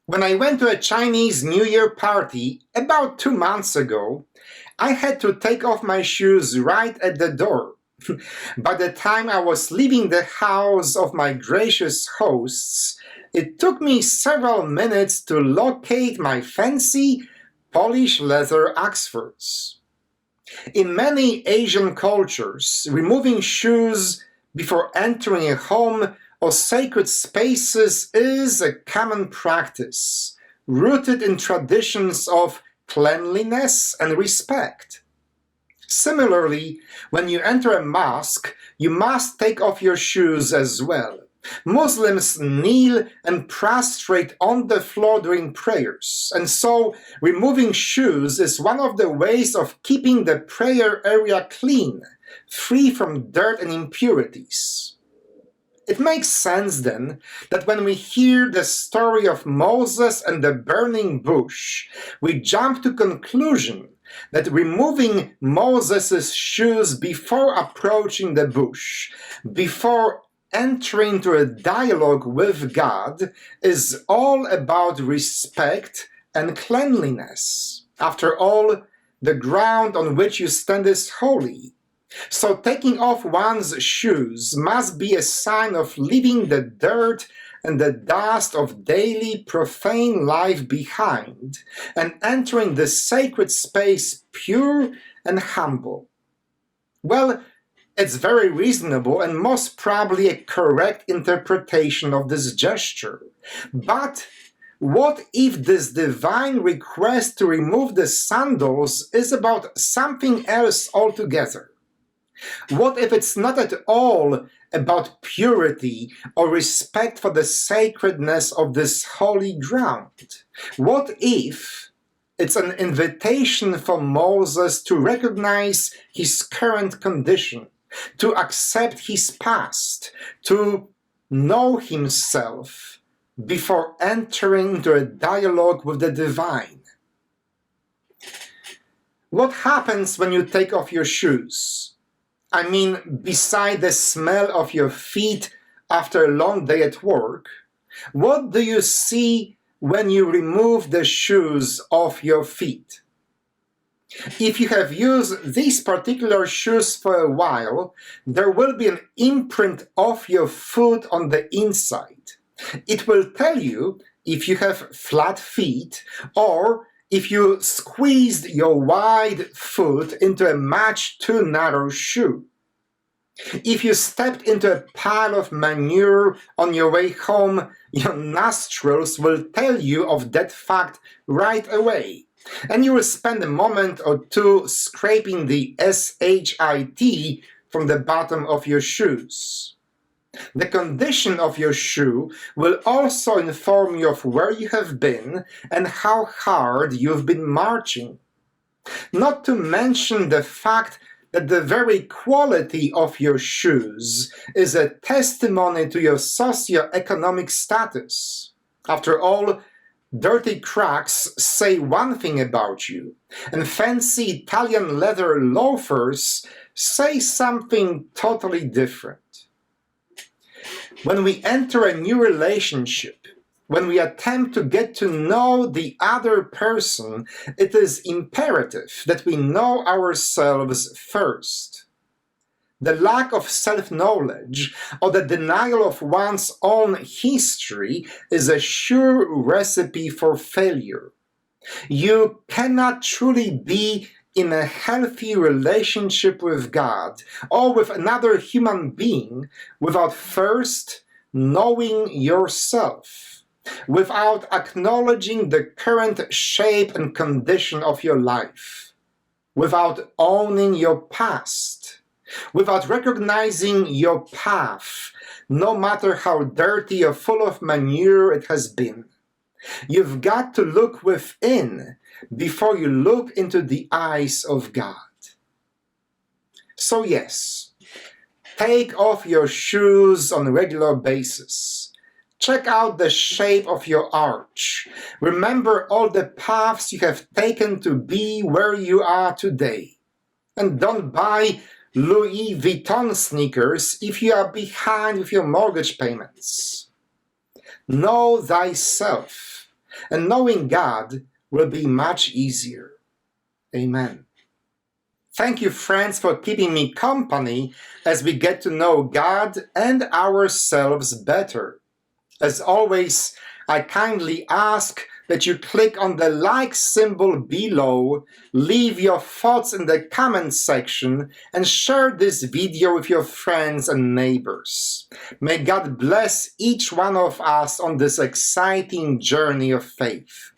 When I went to a Chinese New Year party about 2 months ago, I had to take off my shoes right at the door. By the time I was leaving the house of my gracious hosts, it took me several minutes to locate my fancy polished leather Oxfords. In many Asian cultures, removing shoes before entering a home or sacred spaces is a common practice, rooted in traditions of cleanliness and respect. Similarly, when you enter a mosque, you must take off your shoes as well. Muslims kneel and prostrate on the floor during prayers, and so removing shoes is one of the ways of keeping the prayer area clean, free from dirt and impurities. It makes sense then that when we hear the story of Moses and the burning bush, we jump to conclusion that removing Moses' shoes before approaching the bush, before entering into a dialogue with God, is all about respect and cleanliness. After all, the ground on which you stand is holy. So taking off one's shoes must be a sign of leaving the dirt and the dust of daily profane life behind and entering the sacred space pure and humble. Well, it's very reasonable and most probably a correct interpretation of this gesture. But what if this divine request to remove the sandals is about something else altogether? What if it's not at all about purity or respect for the sacredness of this holy ground? What if it's an invitation for Moses to recognize his current condition, to accept his past, to know himself before entering into a dialogue with the divine? What happens when you take off your shoes? I mean, beside the smell of your feet after a long day at work, what do you see when you remove the shoes off your feet? If you have used these particular shoes for a while, there will be an imprint of your foot on the inside. It will tell you if you have flat feet or if you squeezed your wide foot into a much too narrow shoe. If you stepped into a pile of manure on your way home, your nostrils will tell you of that fact right away, and you will spend a moment or two scraping the shit from the bottom of your shoes. The condition of your shoe will also inform you of where you have been and how hard you've been marching. Not to mention the fact that the very quality of your shoes is a testimony to your socioeconomic status. After all, dirty Crocs say one thing about you, and fancy Italian leather loafers say something totally different. When we enter a new relationship, when we attempt to get to know the other person, it is imperative that we know ourselves first. The lack of self-knowledge or the denial of one's own history is a sure recipe for failure. You cannot truly be in a healthy relationship with God or with another human being without first knowing yourself, without acknowledging the current shape and condition of your life, without owning your past, without recognizing your path, no matter how dirty or full of manure it has been. You've got to look within before you look into the eyes of God. So yes, take off your shoes on a regular basis. Check out the shape of your arch. Remember all the paths you have taken to be where you are today. And don't buy Louis Vuitton sneakers if you are behind with your mortgage payments. Know thyself. and knowing God will be much easier. Amen. Thank you, friends, for keeping me company as we get to know God and ourselves better. As always, I kindly ask that you click on the like symbol below, leave your thoughts in the comment section, and share this video with your friends and neighbors. May God bless each one of us on this exciting journey of faith.